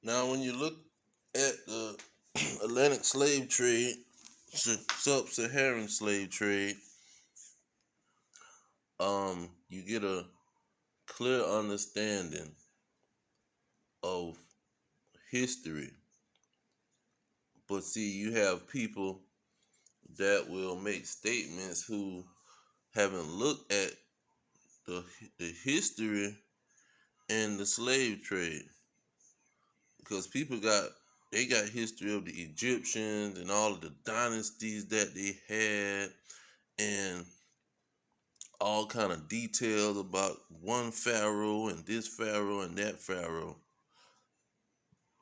Now, when you look at the Atlantic slave trade, sub-Saharan slave trade, you get a clear understanding of history. But see, you have people that will make statements who haven't looked at the the history in the slave trade, because people got history of the Egyptians and all of the dynasties that they had, and all kind of details about one pharaoh and this pharaoh and that pharaoh.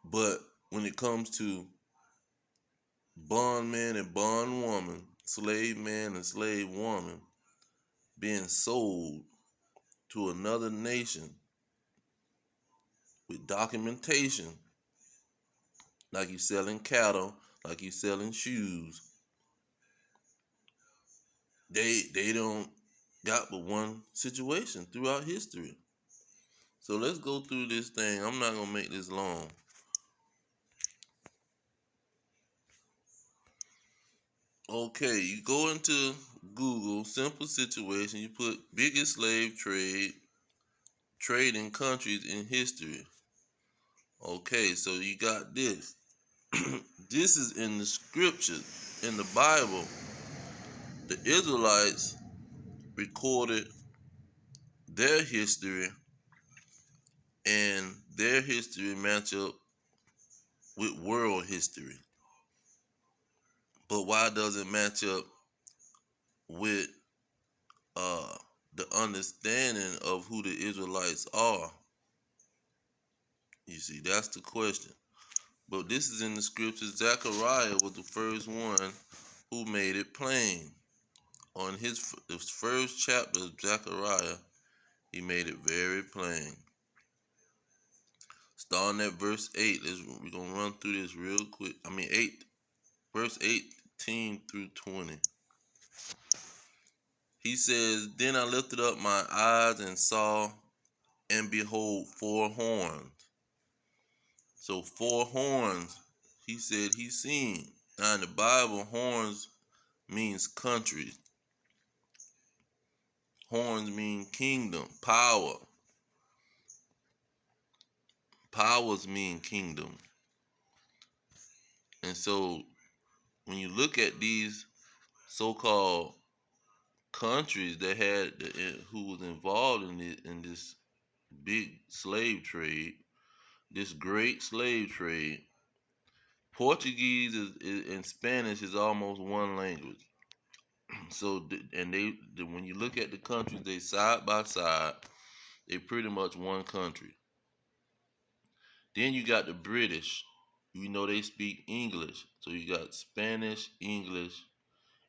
But when it comes to bondman and bondwoman, slave man and slave woman being sold to another nation with documentation, like you selling cattle, like you selling shoes, they don't got but one situation throughout history. So let's go through this thing. I'm not gonna make this long. Okay, you go into Google, simple situation, you put biggest slave trade, trading countries in history. Okay, so you got this. This is in the scriptures, in the Bible. The Israelites recorded their history, and their history match up with world history. But why does it match up with uh the understanding of who the Israelites are? You see, that's the question. But this is in the scriptures. Zechariah was the first one who made it plain. On the first chapter of Zechariah, he made it very plain. Starting at verse 8, we're going to run through this real quick. 8, verse 18 through 20. He says, Then I lifted up my eyes and saw, and behold, four horns. So four horns, he said he's seen. Now in the Bible, horns means country. Horns mean kingdom, power. Powers mean kingdom. And so when you look at these so-called countries that had who was involved in this big slave trade, this great slave trade, Portuguese and Spanish is almost one language. So when you look at the countries, they side by side, they pretty much one country. Then you got the British. You know they speak English. So you got Spanish, English,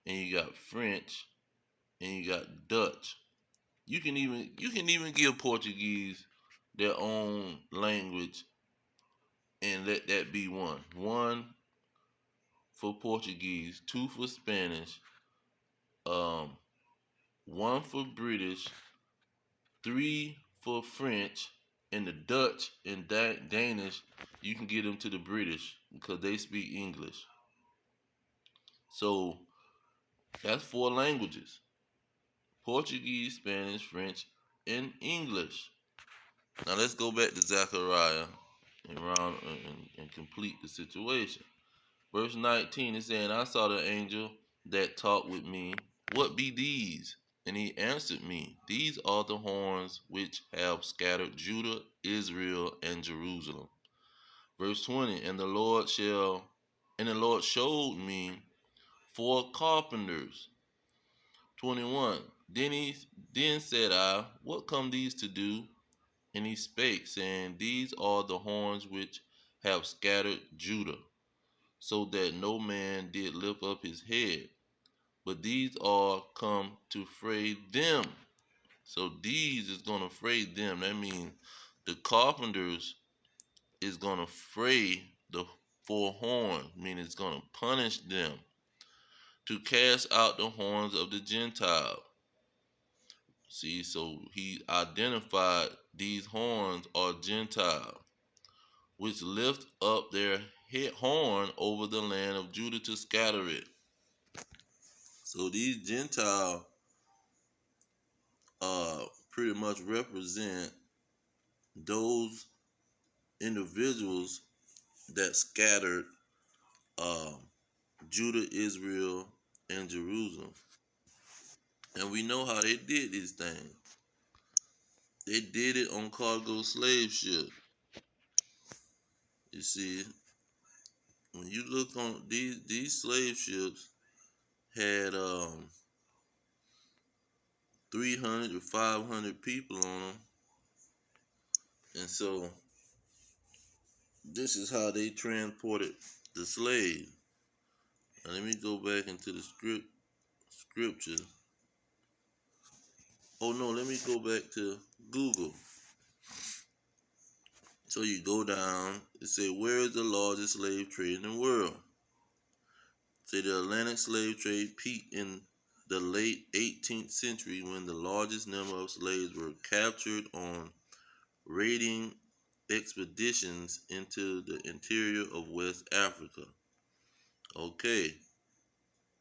and you got French, and you got Dutch. You can even give Portuguese their own language and let that be one. One for Portuguese, two for Spanish, um, one for British, three for French, and the Dutch and Danish. You can get them to the British because they speak English. So that's four languages: Portuguese, Spanish, French, and English. Now let's go back to Zechariah and complete the situation. Verse 19 is saying, I saw the angel that talked with me. What be these? And he answered me, These are the horns which have scattered Judah, Israel, and Jerusalem. Verse 20, and the Lord showed me four carpenters. 21. Then said I, What come these to do? And he spake, saying, These are the horns which have scattered Judah, so that no man did lift up his head. But these are come to fray them. So these is gonna fray them. That means the carpenters is gonna fray the four horns, meaning it's gonna punish them to cast out the horns of the Gentile. See, so he identified these horns are Gentile. which lift up their horn over the land of Judah to scatter it. So these Gentile pretty much represent those individuals that scattered uh, Judah, Israel, and Jerusalem. And we know how they did these things. They did it on cargo slave ships. You see, when you look on these slave ships had 300 to 500 people on them, and so this is how they transported the slaves. Now let me go back into the scripture. Oh no, let me go back to Google. So you go down, it say, where is the largest slave trade in the world? Say the Atlantic slave trade peaked in the late 18th century when the largest number of slaves were captured on raiding expeditions into the interior of West Africa. Okay,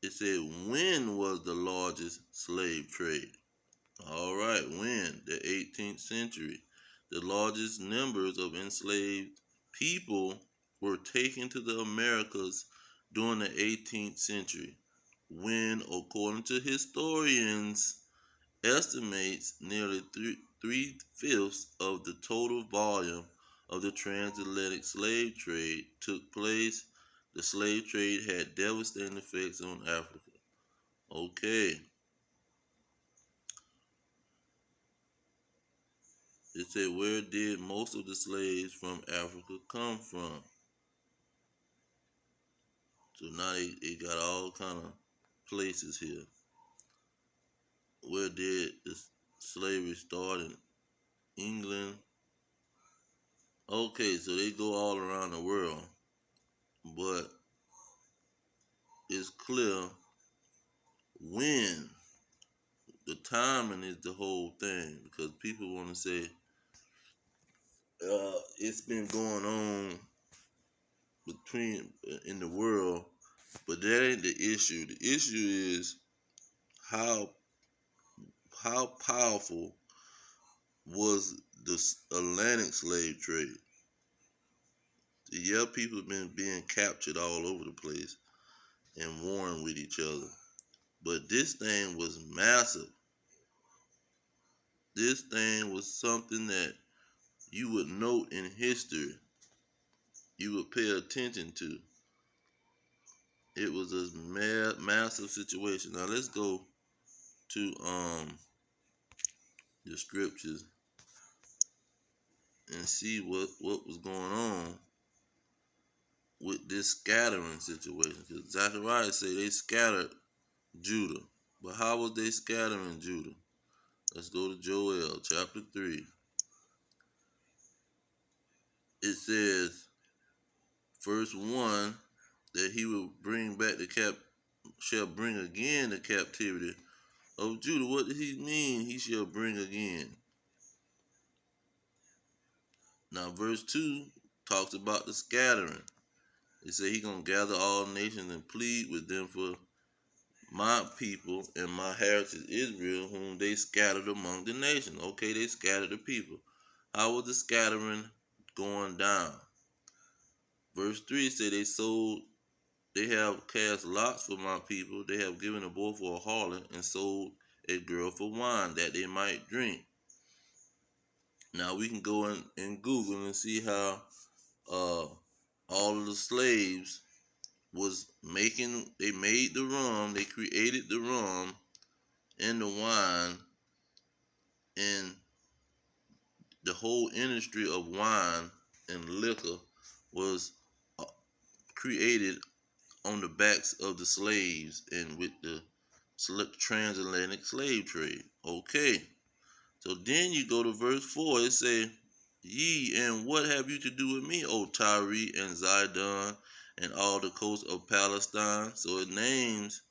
it said, when was the largest slave trade? All right, when? The 18th century. The largest numbers of enslaved people were taken to the Americas during the 18th century, when, according to historians, estimates nearly three-fifths of the total volume of the transatlantic slave trade took place. The slave trade had devastating effects on Africa. Okay. It said, where did most of the slaves from Africa come from? So now they got all kind of places here. Where did the slavery start? In England? Okay, so they go all around the world. But it's clear when. The timing is the whole thing, because people want to say it's been going on between in the world, but that ain't the issue. The issue is how powerful was the Atlantic slave trade. Yeah, people have been being captured all over the place and warring with each other, but this thing was massive. This thing was something that you would note in history. You would pay attention to. It was a massive situation. Now let's go to the scriptures and see what was going on with this scattering situation. Because Zechariah say they scattered Judah. But how was they scattering Judah? Let's go to Joel chapter 3. It says, verse 1, that he will bring back shall bring again the captivity of Judah. What does he mean he shall bring again? Now verse 2 talks about the scattering. It said he gonna gather all nations and plead with them for my people and my heritage Israel, whom they scattered among the nations. Okay, they scattered the people. How was the scattering going down? Verse 3 said they have cast lots for my people. They have given a boy for a harlot and sold a girl for wine that they might drink. Now we can go in Google and see how all of the slaves they made the rum, they created the rum and the wine, and the whole industry of wine and liquor was uh, created on the backs of the slaves and with the transatlantic slave trade. Okay, so then you go to verse 4. It say, ye, and what have you to do with me, O Tyre and Zidon, and all the coast of Palestine? So it names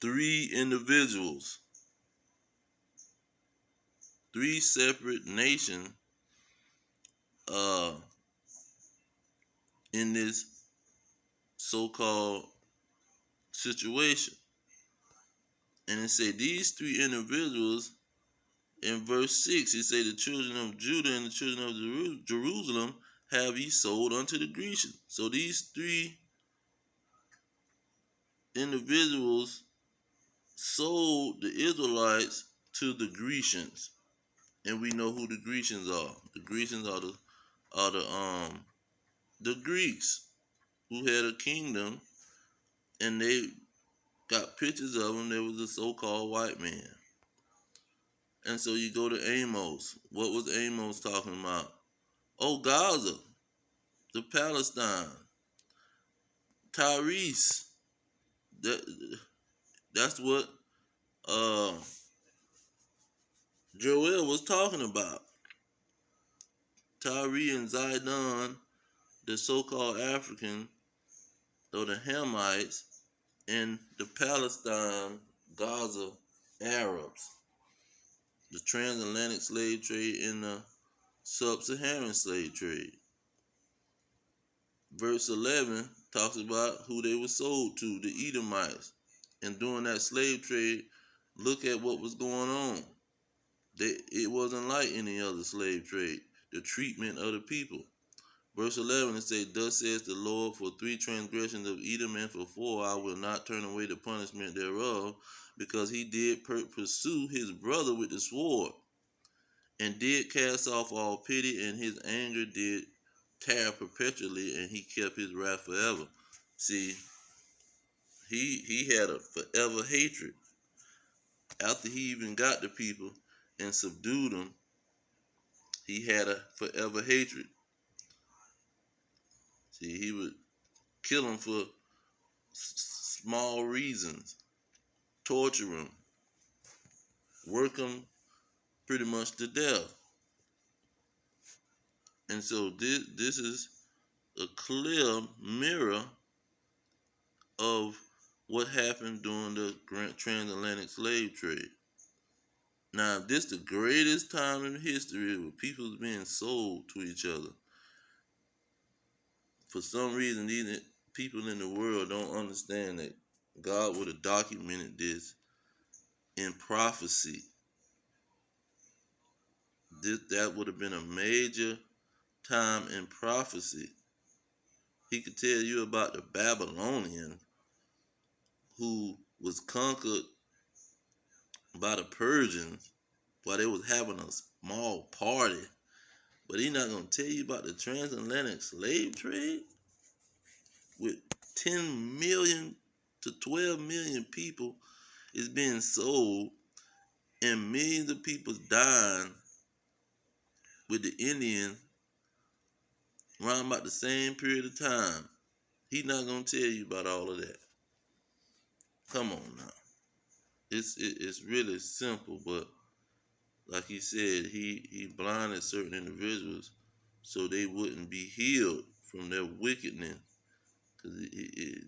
three individuals, three separate nations in this so-called situation. And it say these three individuals in verse 6, it say the children of Judah and the children of Jerusalem have ye sold unto the Grecians. So these three individuals sold the Israelites to the Grecians. And we know who the Grecians are. The Grecians are the Greeks who had a kingdom, and they got pictures of them. There was a so-called white man. And so you go to Amos. What was Amos talking about? Oh, Gaza, the Palestine, Tyrese. That's what uh, Joel was talking about. Tyre and Zidon, the so-called African, or the Hamites, and the Palestine, Gaza Arabs, the transatlantic slave trade and the sub-Saharan slave trade. Verse 11 talks about who they were sold to, the Edomites. And during that slave trade, look at what was going on. It wasn't like any other slave trade, the treatment of the people. Verse 11, it says, thus says the Lord, for 3 transgressions of Edom, and for 4 I will not turn away the punishment thereof, because he did pursue his brother with the sword, and did cast off all pity, and his anger did tear perpetually, and he kept his wrath forever. See, he had a forever hatred. After he even got the people and subdued them, he had a forever hatred. See, he would kill them for small reasons, torture them, work them pretty much to death. And so this is a clear mirror of what happened during the transatlantic slave trade. Now, if this is the greatest time in history where people are being sold to each other, for some reason these people in the world don't understand that God would have documented this in prophecy. That would have been a major time in prophecy. He could tell you about the Babylonians who was conquered by the Persians while they was having a small party. But he's not going to tell you about the transatlantic slave trade with 10 million to 12 million people is being sold and millions of people dying with the Indians around about the same period of time. He's not going to tell you about all of that. Come on now. It's really simple, but like he said, he blinded certain individuals so they wouldn't be healed from their wickedness. Because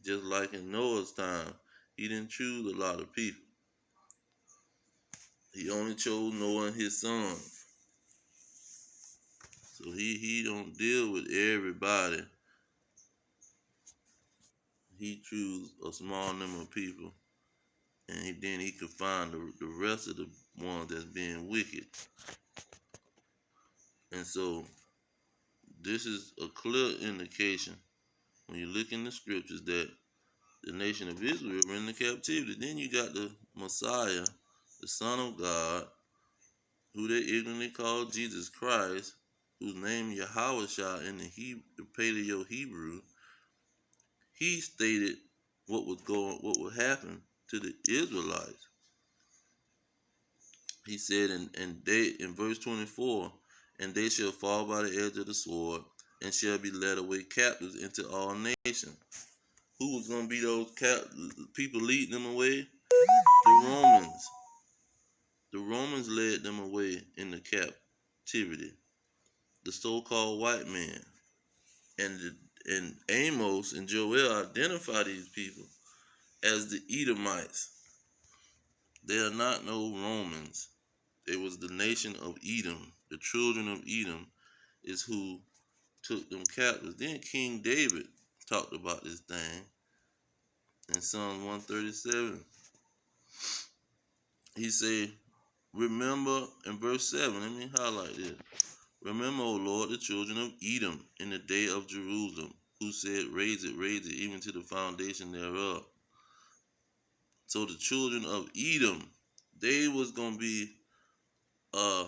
just like in Noah's time, he didn't choose a lot of people. He only chose Noah and his sons. So he don't deal with everybody. He chose a small number of people, and then he could find the rest of the ones that's being wicked. And so this is a clear indication when you look in the scriptures that the nation of Israel were in the captivity. Then you got the Messiah, the Son of God, who they ignorantly call Jesus Christ, whose name Yahushua in the Paleo Hebrew. He stated what would happen to the Israelites. He said in verse 24, and they shall fall by the edge of the sword, and shall be led away captives into all nations. Who was going to be those people leading them away? The Romans. The Romans led them away in the captivity. The so-called white man. And Amos and Joel identify these people as the Edomites. They are not no Romans. It was the nation of Edom. The children of Edom is who took them captives. Then King David talked about this thing in Psalm 137. He said, remember in verse 7, let me highlight this. Remember, O Lord, the children of Edom in the day of Jerusalem, who said, raise it, even to the foundation thereof. So the children of Edom, they was going to be a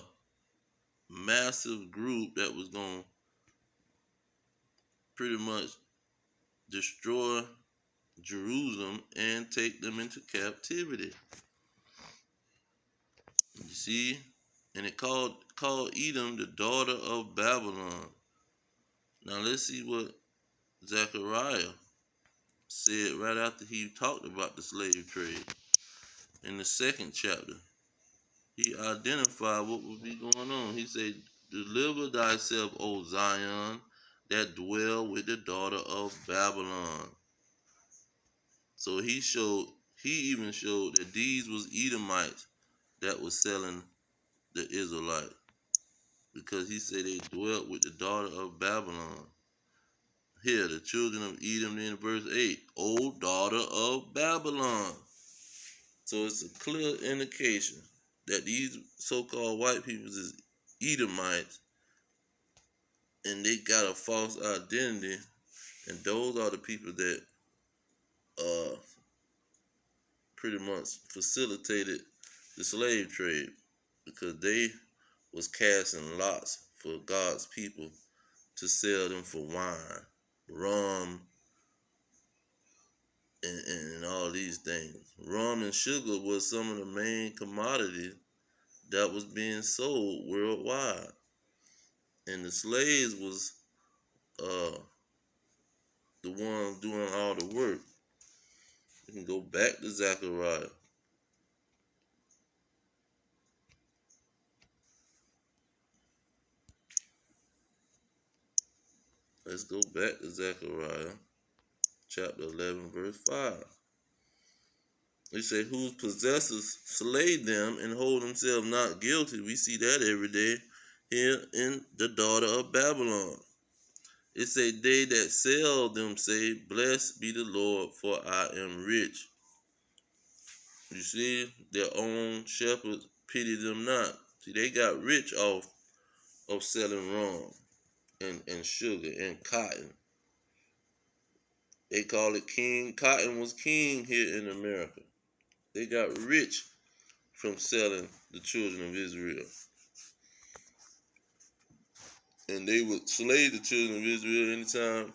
massive group that was going to pretty much destroy Jerusalem and take them into captivity. You see? And it called Edom the daughter of Babylon. Now let's see what Zechariah said right after he talked about the slave trade. In the 2nd chapter, he identified what would be going on. He said, deliver thyself, O Zion, that dwell with the daughter of Babylon. So he even showed that these was Edomites that was selling the Israelites, because he said they dwelt with the daughter of Babylon. Here, the children of Edom in verse 8, O daughter of Babylon. So it's a clear indication that these so-called white people is Edomites, and they got a false identity, and those are the people that pretty much facilitated the slave trade, because they was casting lots for God's people to sell them for wine, rum, and all these things. Rum and sugar was some of the main commodities that was being sold worldwide. And the slaves was the ones doing all the work. You can go back to Zechariah. Let's go back to Zechariah chapter 11, verse 5. They say, whose possessors slay them and hold themselves not guilty. We see that every day here in the daughter of Babylon. It say, they that sell them say, blessed be the Lord, for I am rich. You see, their own shepherds pity them not. See, they got rich off of selling rum and sugar and cotton. They call it king. Cotton was king here in America. They got rich from selling the children of Israel. And they would slay the children of Israel anytime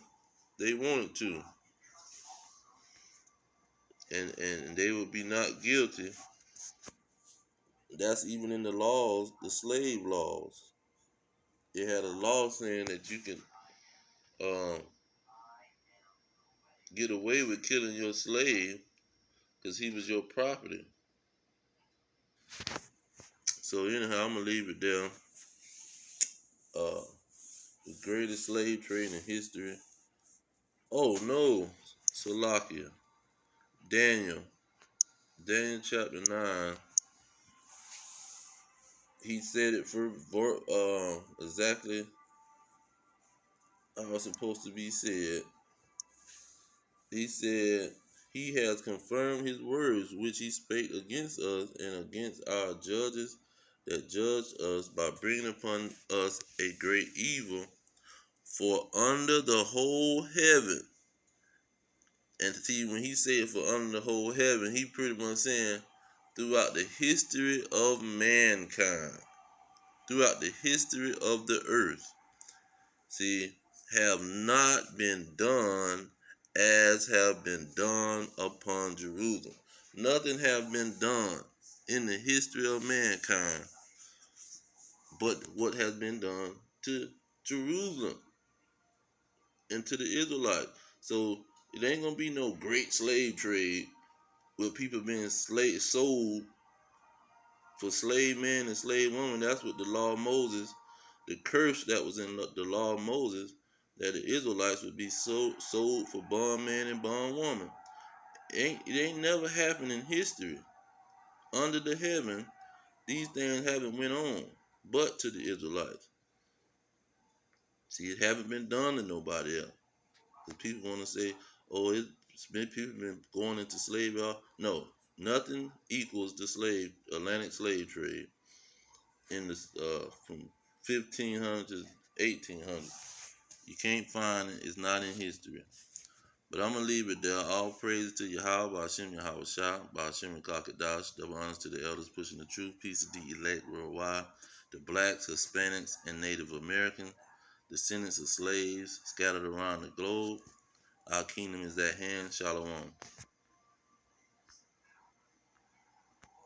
they wanted to. And they would be not guilty. That's even in the laws, the slave laws. They had a law saying that you can get away with killing your slave because he was your property. So anyhow, I'm going to leave it there. The greatest slave trade in history. Oh no, Salakia. Daniel chapter 9. He said it for exactly how it's supposed to be said. He said, he has confirmed his words which he spake against us and against our judges that judged us, by bringing upon us a great evil. For under the whole heaven, and see, when he said for under the whole heaven, he pretty much saying throughout the history of mankind, throughout the history of the earth, see, have not been done as have been done upon Jerusalem. Nothing have been done in the history of mankind but what has been done to Jerusalem and to the Israelites. So it ain't gonna be no great slave trade with people being sold for slave men and slave women. That's what the law of Moses, the curse that was in the law of Moses, that the Israelites would be sold for bondman and bondwoman. It ain't never happened in history. Under the heaven, these things haven't went on but to the Israelites. See, it haven't been done to nobody else. Because people want to say, oh, it's been people been going into slavery. No, nothing equals the Atlantic slave trade in the from 1500 to 1800. You can't find it. It's not in history. But I'm gonna leave it there. All praise to Yahweh, Hashem Yahweh Shah, Hashem Kakadash, double honors to the elders pushing the truth, peace of the elect worldwide, the blacks, Hispanics, and Native American, descendants of slaves scattered around the globe. Our kingdom is at hand. Shalom.